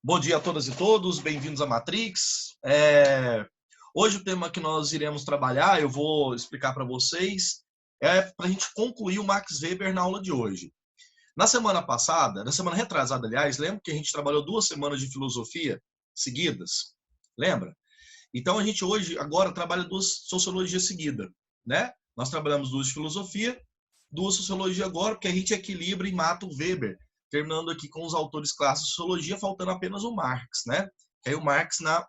Bom dia a todas e todos, bem-vindos à Matrix. Hoje o tema que nós iremos trabalhar, eu vou explicar para vocês, é para a gente concluir o Max Weber na aula de hoje. Na semana passada, na semana retrasada, aliás, lembra que a gente trabalhou 2 semanas de filosofia seguidas? Lembra? Então a gente hoje, agora, trabalha 2 sociologias seguidas, né? Nós trabalhamos 2 de filosofia, 2 sociologia agora, porque a gente equilibra e mata o Weber, terminando aqui com os autores clássicos de sociologia, faltando apenas o Marx, né? Aí o Marx, na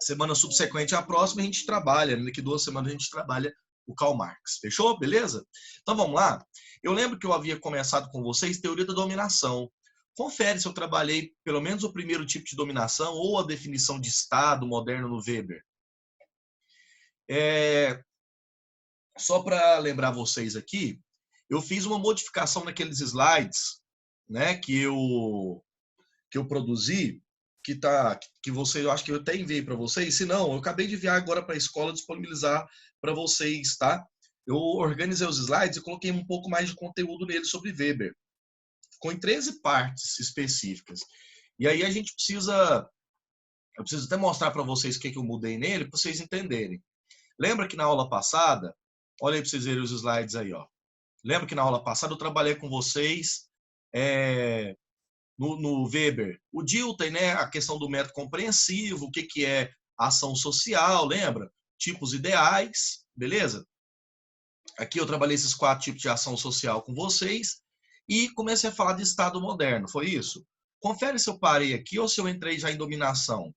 semana subsequente à próxima, a gente trabalha, daqui 2 semanas a gente trabalha o Karl Marx. Fechou? Beleza? Então vamos lá? Eu lembro que eu havia começado com vocês teoria da dominação. Confere se eu trabalhei pelo menos o primeiro tipo de dominação ou a definição de Estado moderno no Weber. Só para lembrar vocês aqui, eu fiz uma modificação naqueles slides, né, que eu produzi, que você, eu acho que eu até enviei para vocês. Se não, eu acabei de enviar agora para a escola disponibilizar para vocês, tá? Eu organizei os slides e coloquei um pouco mais de conteúdo nele sobre Weber. Ficou em 13 partes específicas. E aí a gente precisa, eu preciso até mostrar para vocês o que eu mudei nele, para vocês entenderem. Lembra que na aula passada, olha aí para vocês verem os slides aí, ó. Lembra que na aula passada eu trabalhei com vocês no Weber o Dilthey, né? A questão do método compreensivo, o que é ação social, lembra? Tipos ideais, beleza? Aqui eu trabalhei esses 4 tipos de ação social com vocês e comecei a falar de Estado moderno, foi isso? Confere se eu parei aqui ou se eu entrei já em dominação.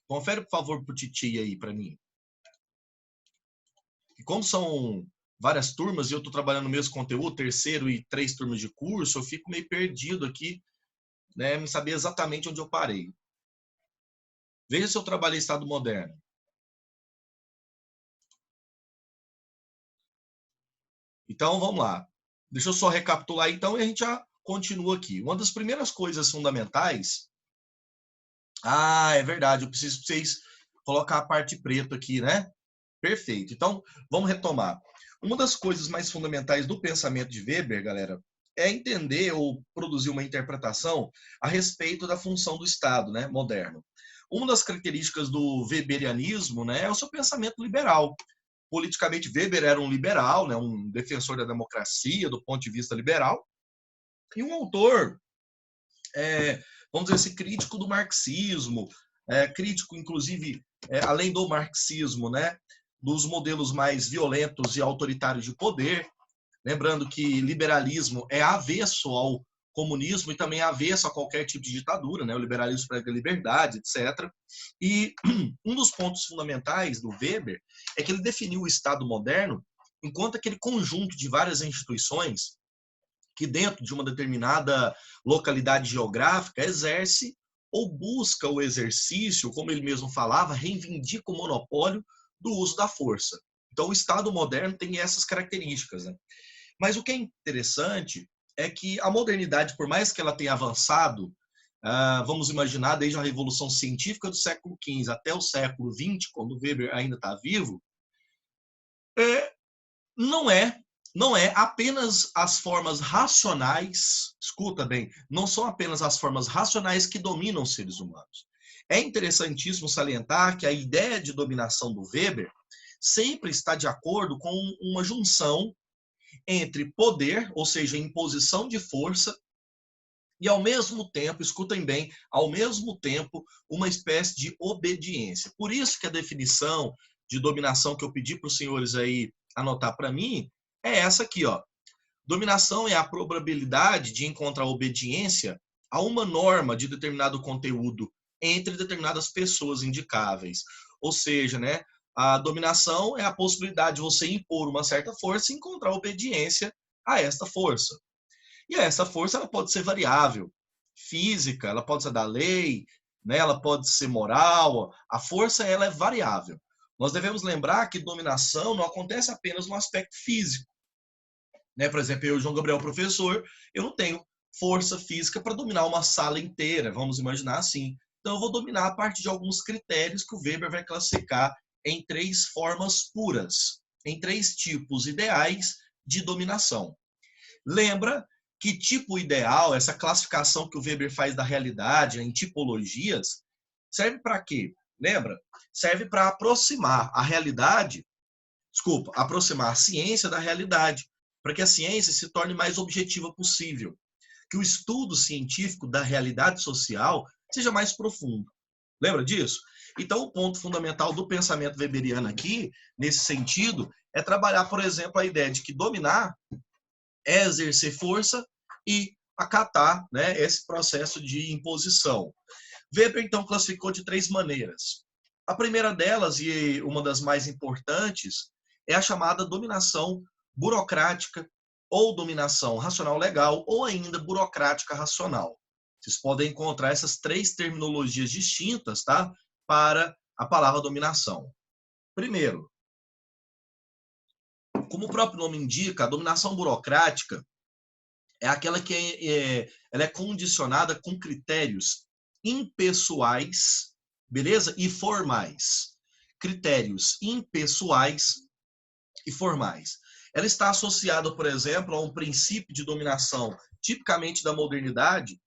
Confere, por favor, pro Titi aí para mim. E como são várias turmas e eu estou trabalhando no mesmo conteúdo, terceiro e 3 turmas de curso, eu fico meio perdido aqui, né, não saber exatamente onde eu parei. Veja se eu trabalhei Estado moderno. Então, vamos lá. Deixa eu só recapitular então e a gente já continua aqui. Uma das primeiras coisas fundamentais... é verdade, eu preciso que vocês colocar a parte preta aqui, né? Perfeito. Então, vamos retomar. Uma das coisas mais fundamentais do pensamento de Weber, galera, é entender ou produzir uma interpretação a respeito da função do Estado, né, moderno. Uma das características do weberianismo, né, é o seu pensamento liberal. Politicamente, Weber era um liberal, né, um defensor da democracia do ponto de vista liberal, e um autor, vamos dizer assim, crítico do marxismo, crítico, inclusive, além do marxismo, né, dos modelos mais violentos e autoritários de poder. Lembrando que liberalismo é avesso ao comunismo e também é avesso a qualquer tipo de ditadura, né? O liberalismo prega a liberdade, etc. E um dos pontos fundamentais do Weber é que ele definiu o Estado moderno enquanto aquele conjunto de várias instituições que dentro de uma determinada localidade geográfica exerce ou busca o exercício, como ele mesmo falava, reivindica o monopólio do uso da força. Então o Estado moderno tem essas características, né? Mas o que é interessante é que a modernidade, por mais que ela tenha avançado, vamos imaginar, desde a Revolução Científica do século XV até o século XX, quando Weber ainda está vivo, não é apenas as formas racionais, escuta bem, não são apenas as formas racionais que dominam os seres humanos. É interessantíssimo salientar que a ideia de dominação do Weber sempre está de acordo com uma junção entre poder, ou seja, imposição de força, e ao mesmo tempo, escutem bem, ao mesmo tempo, uma espécie de obediência. Por isso que a definição de dominação que eu pedi para os senhores aí anotar para mim é essa aqui, ó. Dominação é a probabilidade de encontrar obediência a uma norma de determinado conteúdo entre determinadas pessoas indicáveis. Ou seja, né, a dominação é a possibilidade de você impor uma certa força e encontrar obediência a esta força. E essa força ela pode ser variável, física, ela pode ser da lei, né, ela pode ser moral. A força ela é variável. Nós devemos lembrar que dominação não acontece apenas no aspecto físico. Né? Por exemplo, eu, João Gabriel, professor, eu não tenho força física para dominar uma sala inteira, vamos imaginar assim. Então, eu vou dominar a partir de alguns critérios que o Weber vai classificar em 3 formas puras, em 3 tipos ideais de dominação. Lembra que tipo ideal, essa classificação que o Weber faz da realidade, né, em tipologias, serve para quê? Lembra? Serve para aproximar a realidade, aproximar a ciência da realidade, para que a ciência se torne mais objetiva possível, que o estudo científico da realidade social seja mais profundo. Lembra disso? Então, o ponto fundamental do pensamento weberiano aqui, nesse sentido, é trabalhar, por exemplo, a ideia de que dominar é exercer força e acatar, né, esse processo de imposição. Weber, então, classificou de 3 maneiras. A primeira delas, e uma das mais importantes, é a chamada dominação burocrática ou dominação racional legal ou ainda burocrática racional. Vocês podem encontrar essas 3 terminologias distintas, tá, para a palavra dominação. Primeiro, como o próprio nome indica, a dominação burocrática é aquela que ela é condicionada com critérios impessoais, beleza? E formais. Critérios impessoais e formais. Ela está associada, por exemplo, a um princípio de dominação tipicamente da modernidade,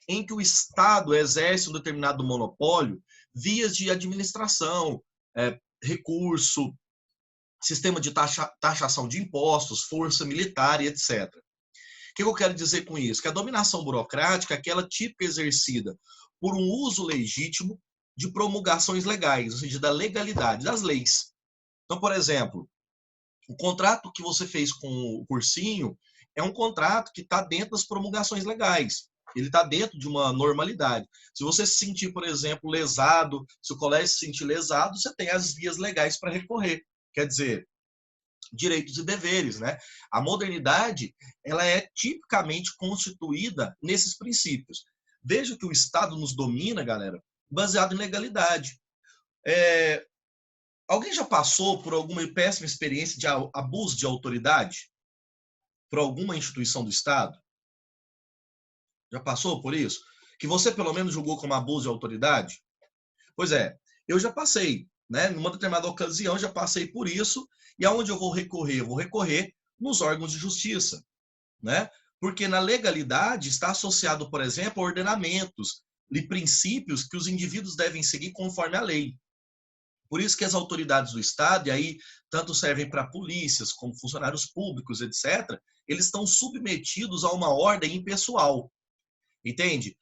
em que o Estado exerce um determinado monopólio, vias de administração, recurso, sistema de taxação de impostos, força militar e etc. O que eu quero dizer com isso? Que a dominação burocrática é aquela típica exercida por um uso legítimo de promulgações legais, ou seja, da legalidade, das leis. Então, por exemplo, o contrato que você fez com o cursinho é um contrato que está dentro das promulgações legais. Ele está dentro de uma normalidade. Se você se sentir, por exemplo, lesado, se o colégio se sentir lesado, você tem as vias legais para recorrer. Quer dizer, direitos e deveres, né? A modernidade, ela é tipicamente constituída nesses princípios. Veja que o Estado nos domina, galera, baseado em legalidade. Alguém já passou por alguma péssima experiência de abuso de autoridade por alguma instituição do Estado? Já passou por isso? Que você pelo menos julgou como abuso de autoridade? Pois é, eu já passei, né? Numa determinada ocasião já passei por isso. E aonde eu vou recorrer? Eu vou recorrer nos órgãos de justiça, né? Porque na legalidade está associado, por exemplo, a ordenamentos e princípios que os indivíduos devem seguir conforme a lei. Por isso que as autoridades do Estado, e aí tanto servem para polícias como funcionários públicos, etc., eles estão submetidos a uma ordem impessoal, entende?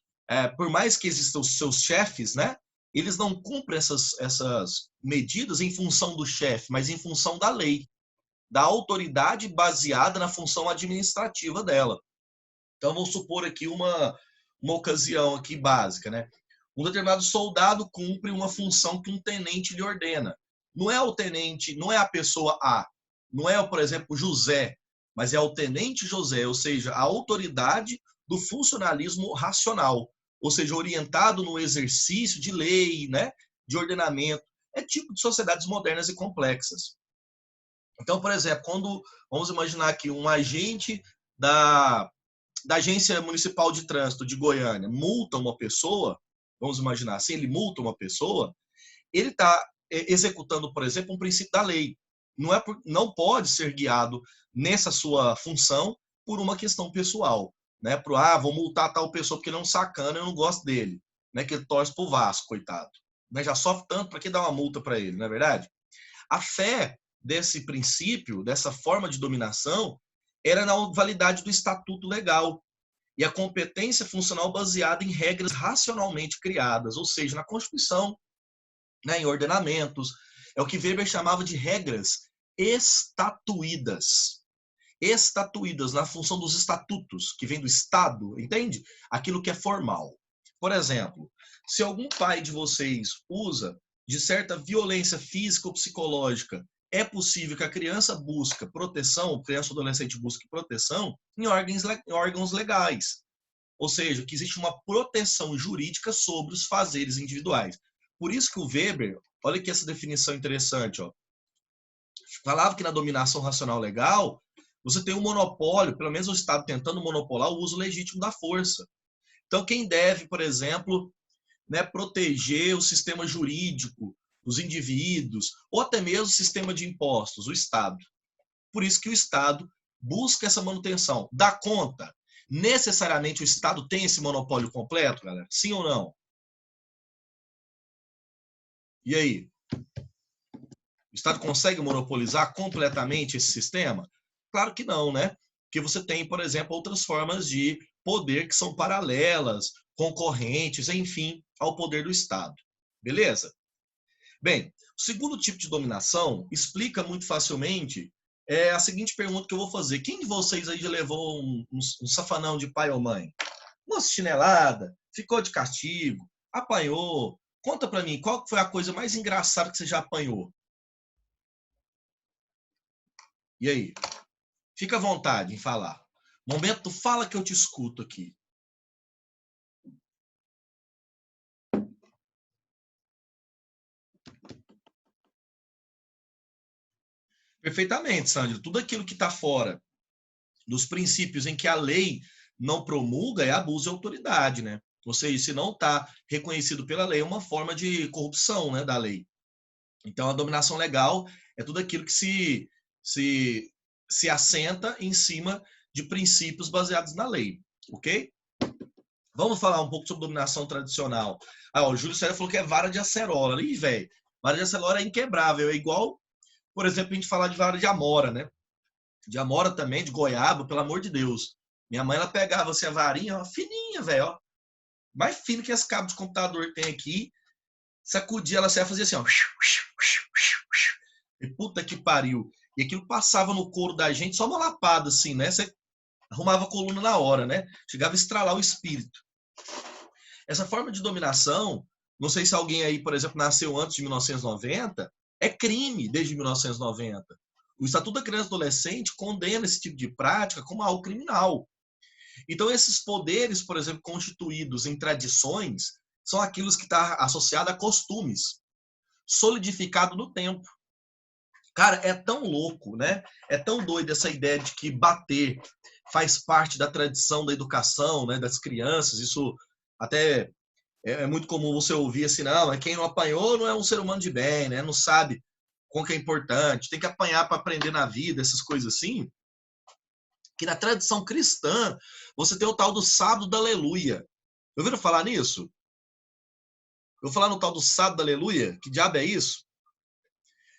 Por mais que existam os seus chefes, né? Eles não cumprem essas medidas em função do chefe, mas em função da lei, da autoridade baseada na função administrativa dela. Então, vamos supor aqui uma ocasião aqui básica, né? Um determinado soldado cumpre uma função que um tenente lhe ordena. Não é o tenente, não é a pessoa A, não é, por exemplo, José, mas é o tenente José, ou seja, a autoridade do funcionalismo racional, ou seja, orientado no exercício de lei, né, de ordenamento. É tipo de sociedades modernas e complexas. Então, por exemplo, quando vamos imaginar aqui um agente da Agência Municipal de Trânsito de Goiânia multa uma pessoa, vamos imaginar assim, ele multa uma pessoa, ele está executando, por exemplo, um princípio da lei. Não pode ser guiado nessa sua função por uma questão pessoal, né? Vou multar tal pessoa porque ele é um sacana, eu não gosto dele, né? Que ele torce pro Vasco, coitado. Né? Já sofre tanto, para que dar uma multa para ele, não é verdade? A fé desse princípio, dessa forma de dominação, era na validade do estatuto legal e a competência funcional baseada em regras racionalmente criadas, ou seja, na Constituição, né, em ordenamentos. É o que Weber chamava de regras estatuídas. Estatuídas na função dos estatutos, que vem do Estado, entende? Aquilo que é formal. Por exemplo, se algum pai de vocês usa de certa violência física ou psicológica, é possível que a criança busque proteção, criança ou adolescente busque proteção em órgãos legais. Ou seja, que existe uma proteção jurídica sobre os fazeres individuais. Por isso que o Weber, olha que essa definição interessante, ó, falava que na dominação racional legal, você tem um monopólio, pelo menos o Estado tentando monopolar o uso legítimo da força. Então, quem deve, por exemplo, né, proteger o sistema jurídico, os indivíduos, ou até mesmo o sistema de impostos, o Estado. Por isso que o Estado busca essa manutenção. Dá conta? necessariamente o Estado tem esse monopólio completo, galera? Sim ou não? E aí? O Estado consegue monopolizar completamente esse sistema? Claro que não, né? Porque você tem, por exemplo, outras formas de poder que são paralelas, concorrentes, enfim, ao poder do Estado. Beleza? Bem, o segundo tipo de dominação explica muito facilmente a seguinte pergunta que eu vou fazer. Quem de vocês aí já levou um safanão de pai ou mãe? Uma chinelada? Ficou de castigo? Apanhou? Conta pra mim, qual foi a coisa mais engraçada que você já apanhou? E aí? Fica à vontade em falar. Momento, fala que eu te escuto aqui. Perfeitamente, Sandro. Tudo aquilo que está fora dos princípios em que a lei não promulga é abuso de autoridade, né? Ou seja, se não está reconhecido pela lei, é uma forma de corrupção, né, da lei. Então, a dominação legal é tudo aquilo que se assenta em cima de princípios baseados na lei, ok? Vamos falar um pouco sobre dominação tradicional. O Júlio César falou que é vara de acerola. Ih, velho, vara de acerola é inquebrável. É igual, por exemplo, a gente falar de vara de amora, né? De amora também, de goiaba, pelo amor de Deus. Minha mãe, ela pegava assim, a varinha, ó, fininha, velho, ó. Mais fino que esse cabo de computador tem aqui. Sacudia, ela saia fazia assim, ó. E puta que pariu. E aquilo passava no couro da gente, só uma lapada, assim, né? Você arrumava a coluna na hora, né? Chegava a estralar o espírito. Essa forma de dominação, não sei se alguém aí, por exemplo, nasceu antes de 1990, é crime desde 1990. O Estatuto da Criança e do Adolescente condena esse tipo de prática como algo criminal. Então, esses poderes, por exemplo, constituídos em tradições, são aqueles que estão associados a costumes, solidificado no tempo. Cara, é tão louco, né? É tão doido essa ideia de que bater faz parte da tradição da educação, né, das crianças. Isso até é muito comum você ouvir assim, não, quem não apanhou não é um ser humano de bem, né? Não sabe como que é importante, tem que apanhar para aprender na vida, essas coisas assim. Que na tradição cristã, você tem o tal do sábado da aleluia. Ouviram falar nisso? Eu vou falar no tal do sábado da aleluia? Que diabo é isso?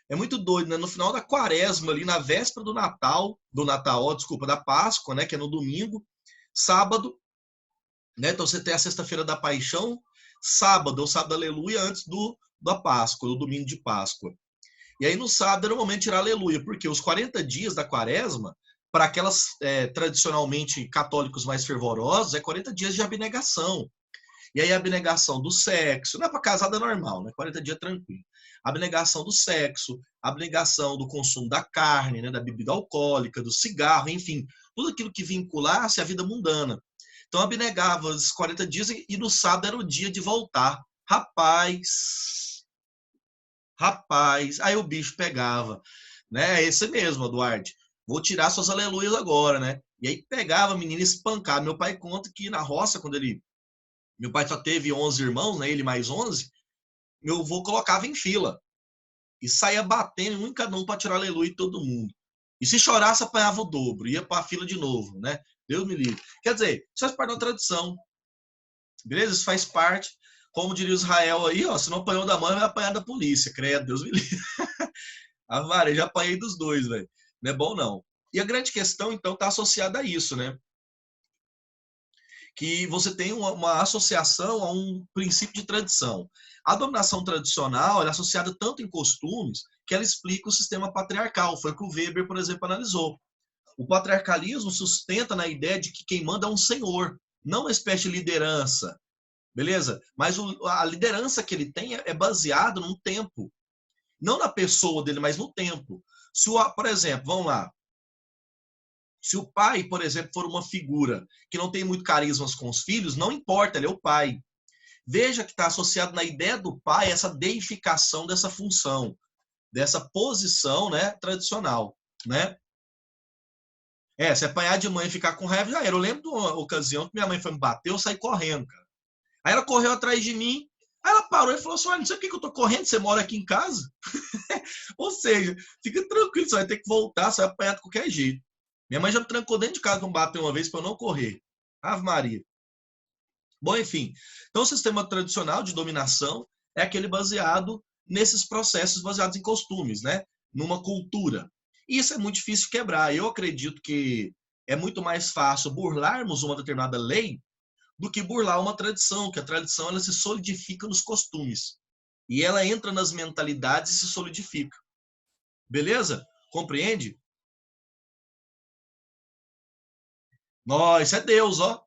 É muito doido, né? No final da quaresma, ali na véspera do Natal, desculpa, da Páscoa, né? Que é no domingo, sábado, né? Então você tem a sexta-feira da paixão, sábado, o sábado da aleluia, antes da Páscoa, do domingo de Páscoa. E aí no sábado era o momento de tirar aleluia, porque os 40 dias da quaresma, para aquelas tradicionalmente católicos mais fervorosos, é 40 dias de abnegação. E aí a abnegação do sexo, não é para casada normal, né? 40 dias tranquilo. Abnegação do sexo, abnegação do consumo da carne, né? Da bebida alcoólica, do cigarro, enfim, tudo aquilo que vinculasse à vida mundana. Então abnegava os 40 dias e no sábado era o dia de voltar. Rapaz, aí o bicho pegava, né? É esse mesmo, Eduardo. Vou tirar suas aleluias agora, né? E aí pegava a menina espancada. Meu pai conta que na roça, quando ele... Meu pai só teve 11 irmãos, né? Ele mais 11. Meu avô colocava em fila. E saía batendo um em cada um para tirar aleluia de todo mundo. E se chorasse, apanhava o dobro. Ia para a fila de novo, né? Deus me livre. Quer dizer, isso faz parte da tradição. Beleza? Isso faz parte. Como diria Israel aí, ó, se não apanhou da mãe, vai apanhar da polícia. Credo, Deus me livre. A Maria, já apanhei dos dois, velho. Não é bom, não. E a grande questão, então, está associada a isso, né? Que você tem uma associação a um princípio de tradição. A dominação tradicional é associada tanto em costumes que ela explica o sistema patriarcal. Foi o que o Weber, por exemplo, analisou. O patriarcalismo sustenta na ideia de que quem manda é um senhor, não uma espécie de liderança, beleza? Mas a liderança que ele tem é baseada num tempo. Não na pessoa dele, mas no tempo. Se por exemplo, vamos lá. Se o pai, por exemplo, for uma figura que não tem muito carisma com os filhos, não importa, ele é o pai. Veja que está associado na ideia do pai essa deificação dessa função, dessa posição, né, tradicional, né? Se apanhar de mãe e ficar com raiva, já era. Eu lembro de uma ocasião que minha mãe foi me bater, eu saí correndo, cara. Aí ela correu atrás de mim, aí ela parou e falou assim, olha, não sei por que eu tô correndo, você mora aqui em casa? Ou seja, fica tranquilo, você vai ter que voltar, você vai apanhar de qualquer jeito. Minha mãe já me trancou dentro de casa, não bateu uma vez para eu não correr. Ave Maria. Bom, enfim. Então, o sistema tradicional de dominação é aquele baseado nesses processos baseados em costumes, né? Numa cultura. E isso é muito difícil de quebrar. Eu acredito que é muito mais fácil burlarmos uma determinada lei do que burlar uma tradição, que a tradição ela se solidifica nos costumes. E ela entra nas mentalidades e se solidifica. Beleza? Compreende? Nossa, isso é Deus, ó.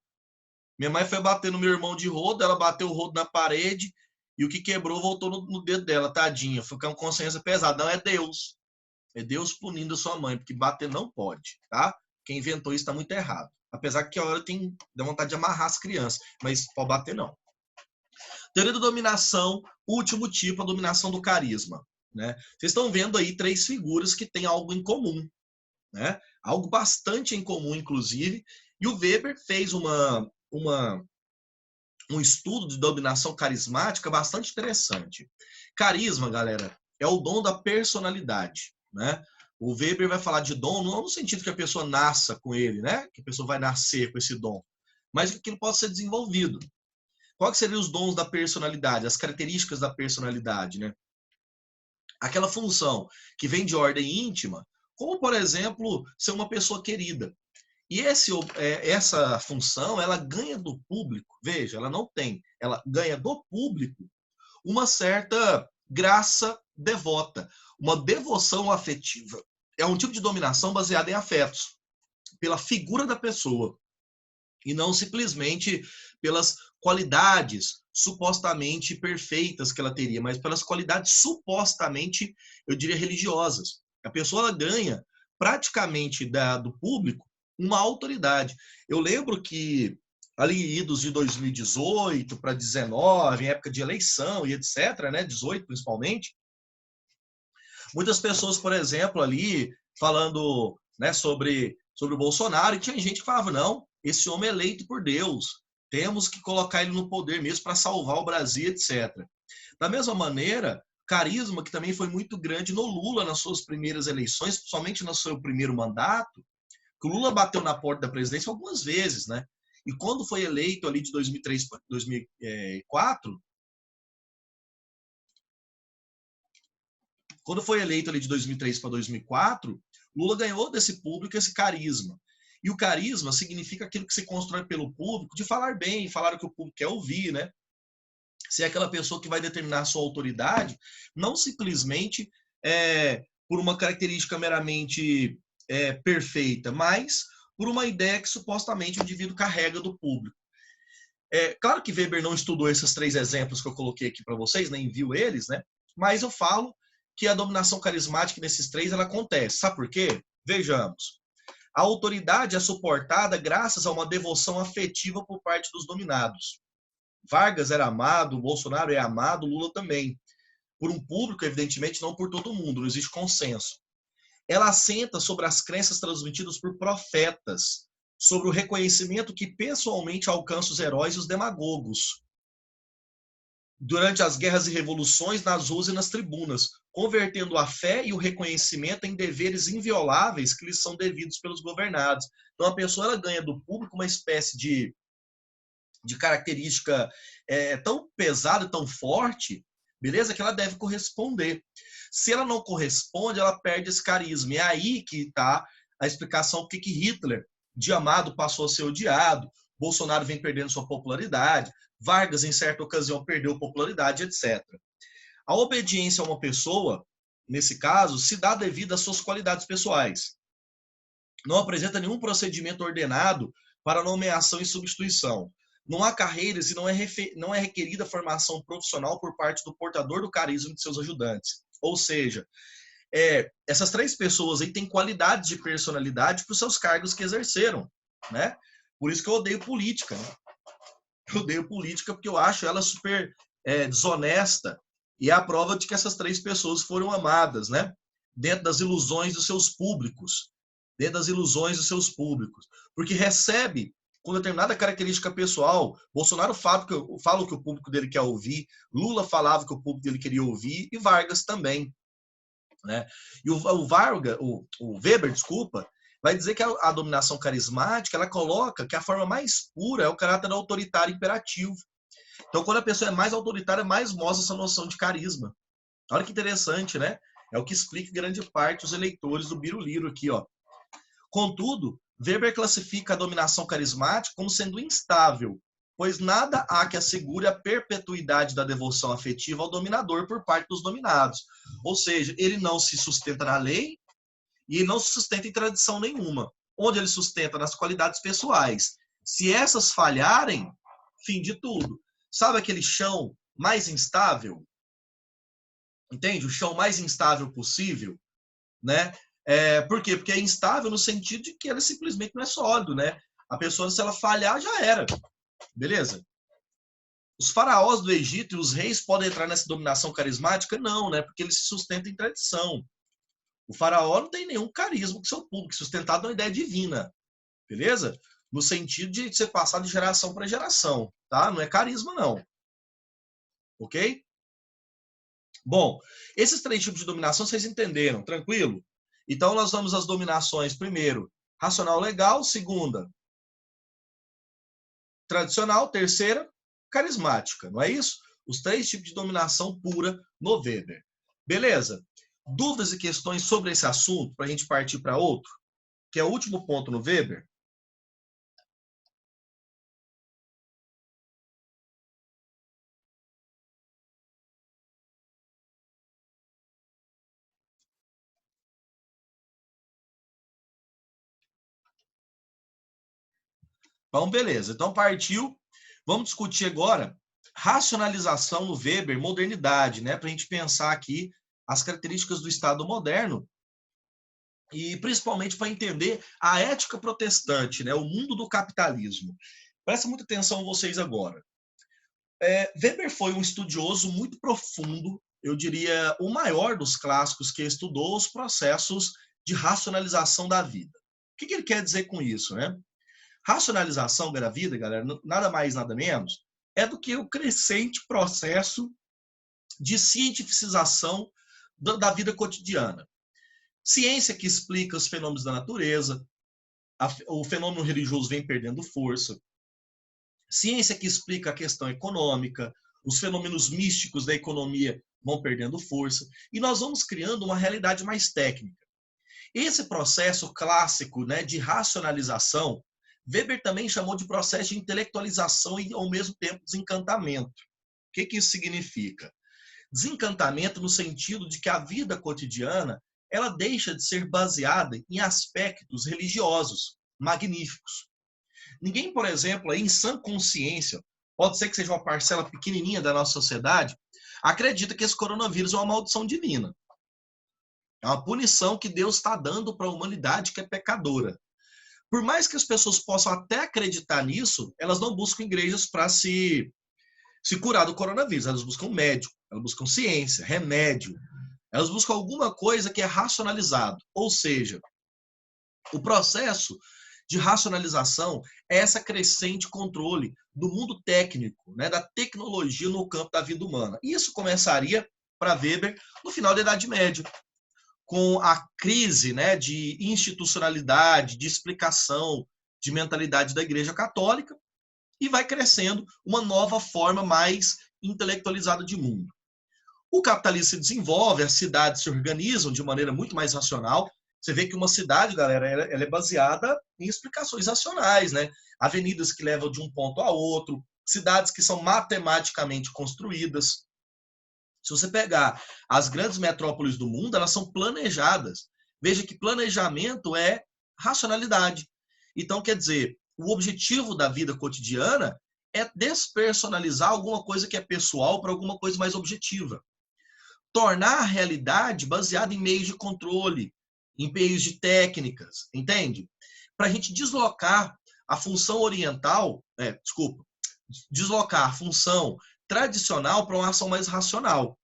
Minha mãe foi bater no meu irmão de rodo, ela bateu o rodo na parede e o que quebrou voltou no dedo dela, tadinha. Foi com consciência pesada. Não, é Deus. É Deus punindo a sua mãe, porque bater não pode, tá? Quem inventou isso está muito errado. Apesar que a hora dá vontade de amarrar as crianças, mas pode bater não. Teoria da dominação, último tipo, a dominação do carisma. Né? Vocês estão vendo aí 3 figuras que têm algo em comum. Né? Algo bastante em comum, inclusive. E o Weber fez um estudo de dominação carismática bastante interessante. Carisma, galera, é o dom da personalidade. Né? O Weber vai falar de dom não no sentido que a pessoa nasça com ele, né? Que a pessoa vai nascer com esse dom, mas que ele pode ser desenvolvido. Quais seriam os dons da personalidade, as características da personalidade, né? Aquela função que vem de ordem íntima, como, por exemplo, ser uma pessoa querida. E essa função, ela ganha do público, veja, ela não tem, ela ganha do público uma certa graça devota, uma devoção afetiva. É um tipo de dominação baseada em afetos, pela figura da pessoa, e não simplesmente pelas qualidades supostamente perfeitas que ela teria, mas pelas qualidades supostamente, eu diria, religiosas. A pessoa ela ganha praticamente do público uma autoridade. Eu lembro que ali idos de 2018 para 19, em época de eleição e etc, né, 18 principalmente, muitas pessoas, por exemplo, ali falando, né, sobre o Bolsonaro, e tinha gente que falava, não, esse homem é eleito por Deus, temos que colocar ele no poder mesmo para salvar o Brasil, etc. Da mesma maneira, carisma, que também foi muito grande no Lula nas suas primeiras eleições, principalmente no seu primeiro mandato, que o Lula bateu na porta da presidência algumas vezes, né? E quando foi eleito ali de 2003 para 2004, quando foi eleito ali de 2003 para 2004, Lula ganhou desse público esse carisma. E o carisma significa aquilo que se constrói pelo público, de falar bem, falar o que o público quer ouvir, né? Ser aquela pessoa que vai determinar a sua autoridade, não simplesmente por uma característica meramente perfeita, mas por uma ideia que supostamente o indivíduo carrega do público. Claro que Weber não estudou esses 3 exemplos que eu coloquei aqui para vocês, nem viu eles, né? Mas eu falo que a dominação carismática nesses 3 ela acontece. Sabe por quê? Vejamos. A autoridade é suportada graças a uma devoção afetiva por parte dos dominados. Vargas era amado, Bolsonaro é amado, Lula também. Por um público, evidentemente, não por todo mundo, não existe consenso. Ela assenta sobre as crenças transmitidas por profetas, sobre o reconhecimento que pessoalmente alcança os heróis e os demagogos. Durante as guerras e revoluções, nas ruas e nas tribunas, convertendo a fé e o reconhecimento em deveres invioláveis que lhes são devidos pelos governados. Então, a pessoa ela ganha do público uma espécie de característica tão pesada, tão forte, beleza? Que ela deve corresponder. Se ela não corresponde, ela perde esse carisma. E é aí que está a explicação por que Hitler, de amado, passou a ser odiado, Bolsonaro vem perdendo sua popularidade, Vargas, em certa ocasião, perdeu popularidade, etc. A obediência a uma pessoa, nesse caso, se dá devido às suas qualidades pessoais. Não apresenta nenhum procedimento ordenado para nomeação e substituição. Não há carreiras e não é requerida formação profissional por parte do portador do carisma de seus ajudantes. Ou seja, essas 3 pessoas aí têm qualidades de personalidade para os seus cargos que exerceram, né? Por isso que eu odeio política, né? Eu odeio política porque eu acho ela super desonesta e é a prova de que essas 3 pessoas foram amadas, né? Dentro das ilusões dos seus públicos. Dentro das ilusões dos seus públicos. Porque recebe com determinada característica pessoal. Bolsonaro fala o que o público dele quer ouvir, Lula falava o que o público dele queria ouvir, e Vargas também. Né? E o Weber, desculpa, vai dizer que a dominação carismática, ela coloca que a forma mais pura é o caráter autoritário imperativo. Então, quando a pessoa é mais autoritária, mais mostra essa noção de carisma. Olha que interessante, né? É o que explica grande parte dos eleitores do Biruliro aqui, ó. Contudo, Weber classifica a dominação carismática como sendo instável, pois nada há que assegure a perpetuidade da devoção afetiva ao dominador por parte dos dominados. Ou seja, ele não se sustenta na lei e ele não se sustenta em tradição nenhuma. Onde ele sustenta nas qualidades pessoais. Se essas falharem, fim de tudo. Sabe aquele chão mais instável? Entende? O chão mais instável possível, né? Por quê? Porque é instável no sentido de que ela simplesmente não é sólido, né? A pessoa, se ela falhar, já era. Beleza? Os faraós do Egito e os reis podem entrar nessa dominação carismática? Não, né? Porque eles se sustentam em tradição. O faraó não tem nenhum carisma com seu público, sustentado na ideia divina. Beleza? No sentido de ser passado de geração para geração, tá? Não é carisma, não. Ok? Bom, esses 3 tipos de dominação vocês entenderam, tranquilo? Então, nós vamos às dominações, primeiro, racional legal, segunda, tradicional, terceira, carismática, não é isso? Os 3 tipos de dominação pura no Weber. Beleza? Dúvidas e questões sobre esse assunto, para a gente partir para outro, que é o último ponto no Weber? Então, beleza. Então, partiu. Vamos discutir agora racionalização no Weber, modernidade, né? Para a gente pensar aqui as características do Estado moderno e principalmente para entender a ética protestante, né? O mundo do capitalismo. Presta muita atenção vocês agora. Weber foi um estudioso muito profundo, eu diria o maior dos clássicos que estudou os processos de racionalização da vida. O que ele quer dizer com isso, né? Racionalização da vida, galera, nada mais, nada menos, é do que o crescente processo de cientificização da vida cotidiana. Ciência que explica os fenômenos da natureza, o fenômeno religioso vem perdendo força. Ciência que explica a questão econômica, os fenômenos místicos da economia vão perdendo força, e nós vamos criando uma realidade mais técnica. Esse processo clássico, né, de racionalização, Weber também chamou de processo de intelectualização e, ao mesmo tempo, desencantamento. O que isso significa? Desencantamento no sentido de que a vida cotidiana ela deixa de ser baseada em aspectos religiosos magníficos. Ninguém, por exemplo, em sã consciência, pode ser que seja uma parcela pequenininha da nossa sociedade, acredita que esse coronavírus é uma maldição divina. É uma punição que Deus está dando para a humanidade que é pecadora. Por mais que as pessoas possam até acreditar nisso, elas não buscam igrejas para se curar do coronavírus. Elas buscam médico, elas buscam ciência, remédio. Elas buscam alguma coisa que é racionalizado. Ou seja, o processo de racionalização é essa crescente controle do mundo técnico, né, da tecnologia no campo da vida humana. Isso começaria, para Weber, no final da Idade Média, com a crise, né, de institucionalidade, de explicação, de mentalidade da Igreja Católica, e vai crescendo uma nova forma mais intelectualizada de mundo. O capitalismo se desenvolve, as cidades se organizam de maneira muito mais racional. Você vê que uma cidade, galera, ela é baseada em explicações racionais, né? Avenidas que levam de um ponto a outro, cidades que são matematicamente construídas. Se você pegar as grandes metrópoles do mundo, elas são planejadas. Veja que planejamento é racionalidade. Então, quer dizer, o objetivo da vida cotidiana é despersonalizar alguma coisa que é pessoal para alguma coisa mais objetiva. Tornar a realidade baseada em meios de controle, em meios de técnicas, entende? Para a gente deslocar a função oriental, deslocar a função tradicional para uma ação mais racional.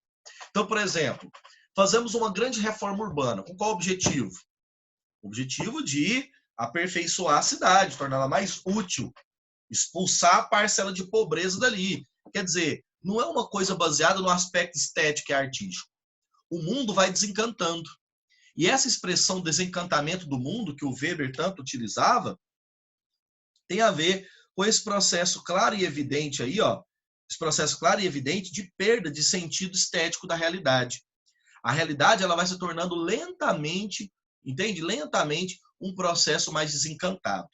Então, por exemplo, fazemos uma grande reforma urbana. Com qual objetivo? O objetivo de aperfeiçoar a cidade, torná-la mais útil, expulsar a parcela de pobreza dali. Quer dizer, não é uma coisa baseada no aspecto estético e artístico. O mundo vai desencantando. E essa expressão desencantamento do mundo, que o Weber tanto utilizava, tem a ver com esse processo claro e evidente aí, ó, esse processo claro e evidente de perda de sentido estético da realidade. A realidade ela vai se tornando lentamente, entende? Lentamente, um processo mais desencantado.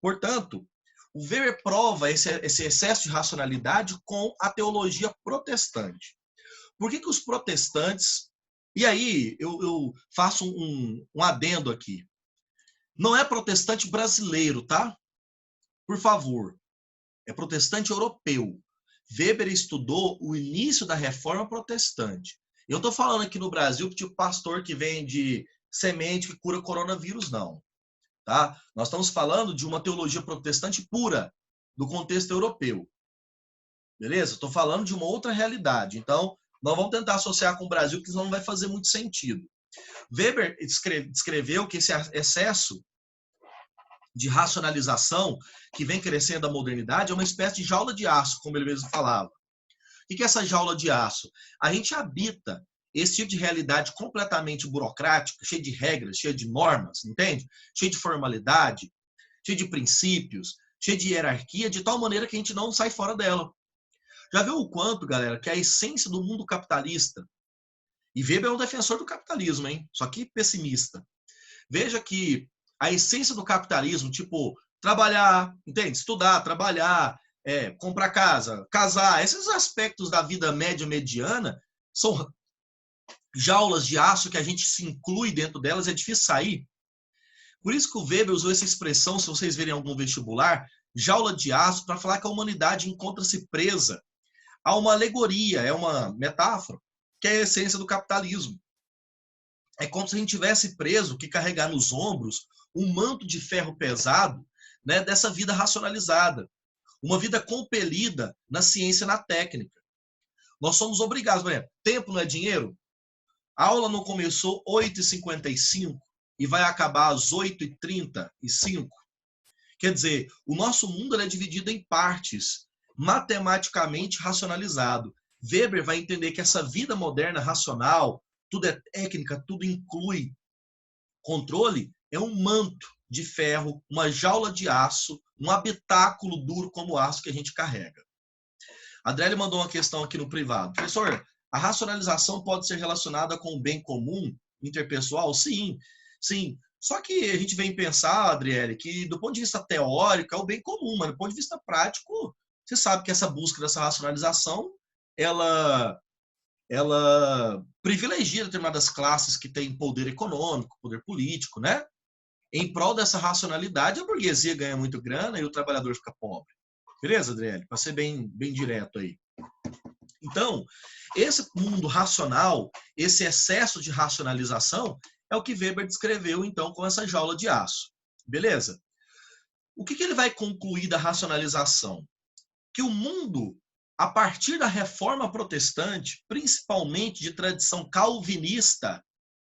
Portanto, o Weber prova esse excesso de racionalidade com a teologia protestante. Por que os protestantes... E aí, eu faço um adendo aqui. Não é protestante brasileiro, tá? Por favor. É protestante europeu. Weber estudou o início da reforma protestante. Eu estou falando aqui no Brasil, tipo pastor que vende semente que cura coronavírus, não. Tá? Nós estamos falando de uma teologia protestante pura, do contexto europeu. Beleza? Estou falando de uma outra realidade. Então, não vamos tentar associar com o Brasil, porque senão não vai fazer muito sentido. Weber descreveu que esse excesso de racionalização que vem crescendo a modernidade é uma espécie de jaula de aço, como ele mesmo falava. O que é essa jaula de aço? A gente habita esse tipo de realidade completamente burocrática, cheia de regras, cheia de normas, entende? Cheia de formalidade, cheia de princípios, cheia de hierarquia, de tal maneira que a gente não sai fora dela. Já viu o quanto, galera, que a essência do mundo capitalista, e Weber é um defensor do capitalismo, hein? Só que pessimista. Veja que a essência do capitalismo, tipo, trabalhar, entende? Estudar, trabalhar, comprar casa, casar, esses aspectos da vida média mediana são jaulas de aço que a gente se inclui dentro delas, é difícil sair. Por isso que o Weber usou essa expressão, se vocês verem algum vestibular, jaula de aço, para falar que a humanidade encontra-se presa a uma alegoria, é uma metáfora, que é a essência do capitalismo. É como se a gente tivesse preso que carregar nos ombros um manto de ferro pesado, né, dessa vida racionalizada. Uma vida compelida na ciência e na técnica. Nós somos obrigados, por exemplo, tempo não é dinheiro? A aula não começou 8h55 e vai acabar às 8h35. Quer dizer, o nosso mundo é dividido em partes, matematicamente racionalizado. Weber vai entender que essa vida moderna racional, tudo é técnica, tudo inclui controle, é um manto de ferro, uma jaula de aço, um habitáculo duro como aço que a gente carrega. A Adriele mandou uma questão aqui no privado. Professor, a racionalização pode ser relacionada com o bem comum interpessoal? Sim, sim. Só que a gente vem pensar, Adriele, que do ponto de vista teórico é o bem comum, mas do ponto de vista prático, você sabe que essa busca dessa racionalização, ela privilegia determinadas classes que têm poder econômico, poder político, né? Em prol dessa racionalidade, a burguesia ganha muito grana e o trabalhador fica pobre. Beleza, Adriele? Para ser bem direto aí. Então, esse mundo racional, esse excesso de racionalização, é o que Weber descreveu, então, com essa jaula de aço. Beleza? O que ele vai concluir da racionalização? Que o mundo, a partir da reforma protestante, principalmente de tradição calvinista,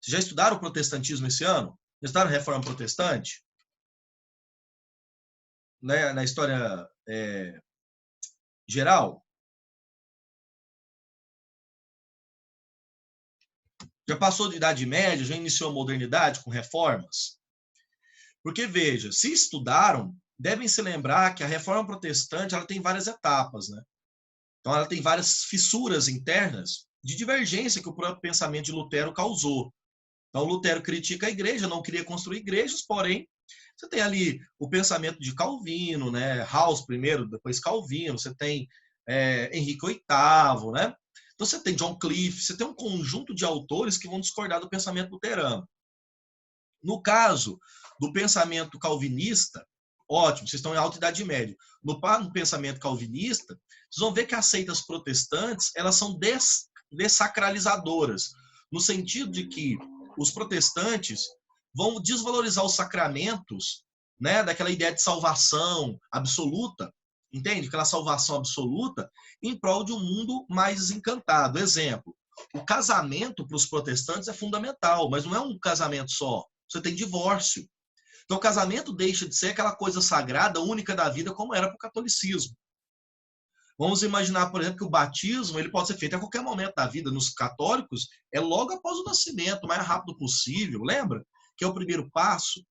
vocês já estudaram o protestantismo esse ano? Já estudaram a reforma protestante? Né? Na história geral? Já passou de Idade Média, já iniciou a modernidade com reformas? Porque, veja, se estudaram, devem se lembrar que a reforma protestante ela tem várias etapas, né? Então, ela tem várias fissuras internas de divergência que o próprio pensamento de Lutero causou. Então, Lutero critica a igreja, não queria construir igrejas, porém, você tem ali o pensamento de Calvino, né? Hus primeiro, depois Calvino, você tem Henrique VIII, né? Então, você tem John Cliff, você tem um conjunto de autores que vão discordar do pensamento luterano. No caso do pensamento calvinista, ótimo, vocês estão em alta idade média. No pensamento calvinista, vocês vão ver que as seitas protestantes, elas são dessacralizadoras, no sentido de que os protestantes vão desvalorizar os sacramentos, né, daquela ideia de salvação absoluta, entende? Aquela salvação absoluta em prol de um mundo mais desencantado. Exemplo, o casamento para os protestantes é fundamental, mas não é um casamento só. Você tem divórcio. Então, o casamento deixa de ser aquela coisa sagrada, única da vida, como era para o catolicismo. Vamos imaginar, por exemplo, que o batismo ele pode ser feito a qualquer momento da vida. Nos católicos, é logo após o nascimento, o mais rápido possível, lembra? Que é o primeiro passo.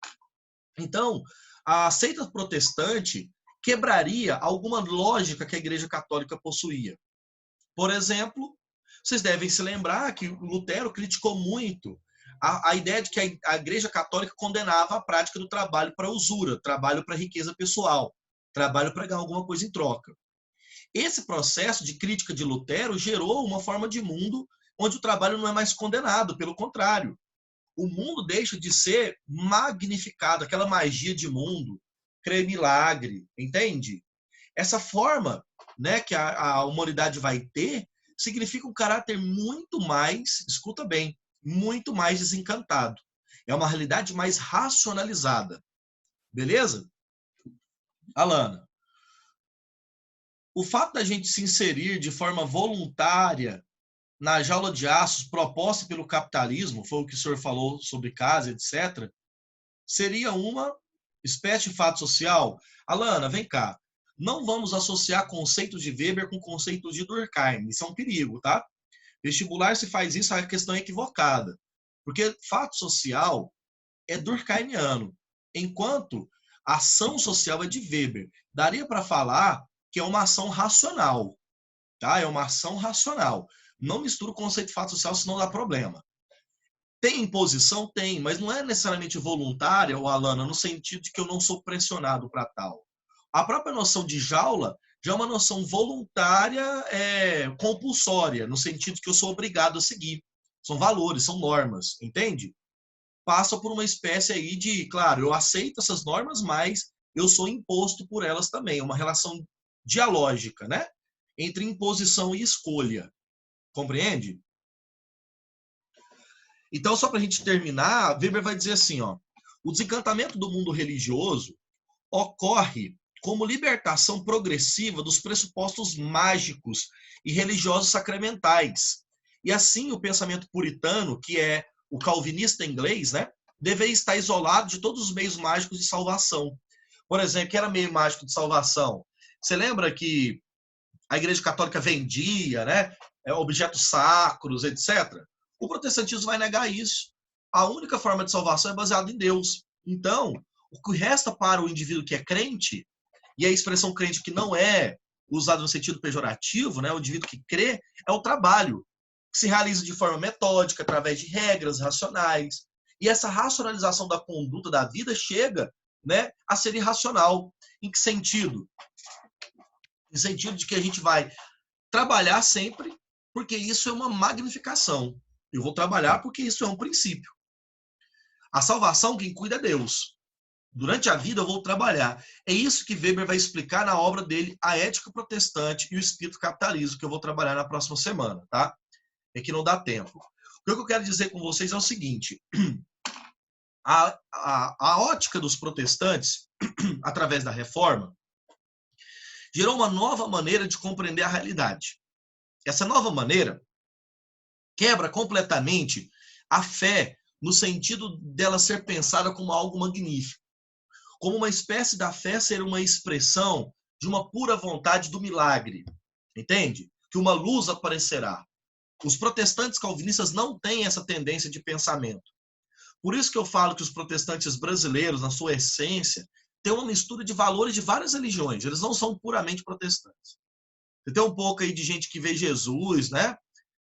Então, a seita protestante quebraria alguma lógica que a Igreja Católica possuía. Por exemplo, vocês devem se lembrar que Lutero criticou muito a ideia de que a Igreja Católica condenava a prática do trabalho para usura, trabalho para riqueza pessoal, trabalho para ganhar alguma coisa em troca. Esse processo de crítica de Lutero gerou uma forma de mundo onde o trabalho não é mais condenado, pelo contrário. O mundo deixa de ser magnificado, aquela magia de mundo, crer milagre, entende? Essa forma, né, que a humanidade vai ter significa um caráter muito mais, escuta bem, muito mais desencantado. É uma realidade mais racionalizada. Beleza? Alana, o fato da gente se inserir de forma voluntária na jaula de aços proposta pelo capitalismo, foi o que o senhor falou sobre casa, etc., seria uma espécie de fato social? Alana, vem cá. Não vamos associar conceitos de Weber com conceitos de Durkheim. Isso é um perigo, tá? Vestibular, se faz isso, a questão é equivocada. Porque fato social é durkheimiano, enquanto a ação social é de Weber. Daria para falar que é uma ação racional, tá? É uma ação racional. Não mistura o conceito de fato social, senão dá problema. Tem imposição? Tem, mas não é necessariamente voluntária, ou Alana, no sentido de que eu não sou pressionado para tal. A própria noção de jaula já é uma noção voluntária, compulsória, no sentido que eu sou obrigado a seguir. São valores, são normas, entende? Passa por uma espécie aí de, claro, eu aceito essas normas, mas eu sou imposto por elas também. É uma relação dialógica, né? Entre imposição e escolha. Compreende? Então, só para a gente terminar, Weber vai dizer assim, ó, o desencantamento do mundo religioso ocorre como libertação progressiva dos pressupostos mágicos e religiosos sacramentais. E assim, o pensamento puritano, que é o calvinista inglês, né, deveria estar isolado de todos os meios mágicos de salvação. Por exemplo, que era meio mágico de salvação? Você lembra que a Igreja Católica vendia, né, objetos sacros, etc. O protestantismo vai negar isso. A única forma de salvação é baseada em Deus. Então, o que resta para o indivíduo que é crente, e a expressão crente que não é usada no sentido pejorativo, né, o indivíduo que crê, é o trabalho, que se realiza de forma metódica, através de regras racionais. E essa racionalização da conduta da vida chega, né, a ser irracional. Em que sentido? No sentido de que a gente vai trabalhar sempre, porque isso é uma magnificação. Eu vou trabalhar porque isso é um princípio. A salvação, quem cuida é Deus. Durante a vida eu vou trabalhar. É isso que Weber vai explicar na obra dele, A Ética Protestante e o Espírito Capitalismo, que eu vou trabalhar na próxima semana, tá? É que não dá tempo. O que eu quero dizer com vocês é o seguinte: a ótica dos protestantes, através da reforma, gerou uma nova maneira de compreender a realidade. Essa nova maneira quebra completamente a fé no sentido dela ser pensada como algo magnífico, como uma espécie da fé ser uma expressão de uma pura vontade do milagre, entende? Que uma luz aparecerá. Os protestantes calvinistas não têm essa tendência de pensamento. Por isso que eu falo que os protestantes brasileiros, na sua essência, têm uma mistura de valores de várias religiões. Eles não são puramente protestantes. Você tem um pouco aí de gente que vê Jesus, né?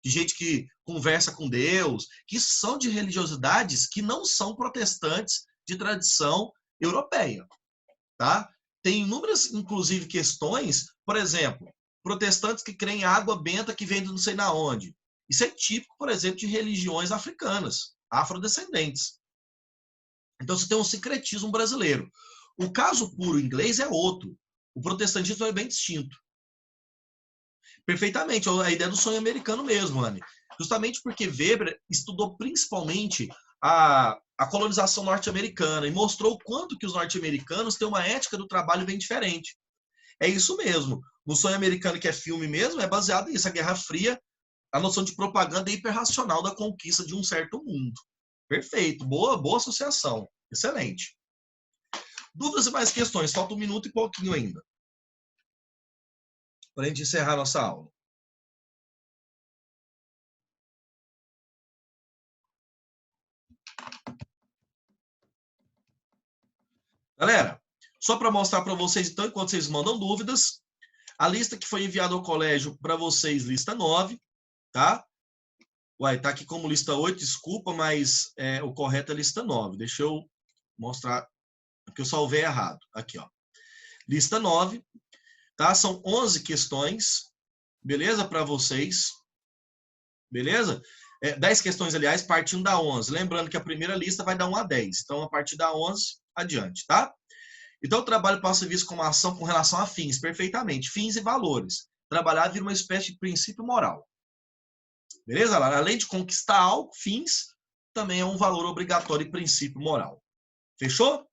De gente que conversa com Deus, que são de religiosidades que não são protestantes de tradição europeia, tá? Tem inúmeras, inclusive, questões, por exemplo, protestantes que creem em água benta que vem de não sei na onde. Isso é típico, por exemplo, de religiões africanas, afrodescendentes. Então você tem um sincretismo brasileiro. O caso puro inglês é outro. O protestantismo é bem distinto. Perfeitamente, a ideia do sonho americano mesmo, Anne. Justamente porque Weber estudou principalmente a colonização norte-americana e mostrou o quanto que os norte-americanos têm uma ética do trabalho bem diferente. É isso mesmo. No sonho americano, que é filme mesmo, é baseado nisso, a Guerra Fria, a noção de propaganda hiperracional da conquista de um certo mundo. Perfeito, boa associação. Excelente. Dúvidas e mais questões? Falta 1 minuto e pouquinho ainda. para a gente encerrar nossa aula. Galera, só para mostrar para vocês, então, enquanto vocês mandam dúvidas, a lista que foi enviada ao colégio para vocês, lista 9, tá? Uai, tá aqui como lista 8, desculpa, mas o correto é lista 9. Deixa eu mostrar, porque eu salvei errado. Aqui, ó. Lista 9, tá? São 11 questões, beleza? Para vocês, beleza? 10 questões, aliás, partindo da 11. Lembrando que a primeira lista vai dar 1 a 10. Então, a partir da 11, adiante, tá? Então, o trabalho pode ser visto como ação com relação a fins, perfeitamente. Fins e valores. Trabalhar vira uma espécie de princípio moral. Beleza? Além de conquistar algo, fins, também é um valor obrigatório e princípio moral. Fechou?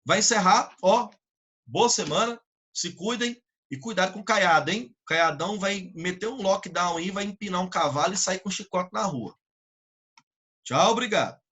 Vai encerrar. Ó, boa semana. Se cuidem e cuidado com o caiado, hein? O caiadão vai meter um lockdown aí, vai empinar um cavalo e sair com um chicote na rua. Tchau, obrigado.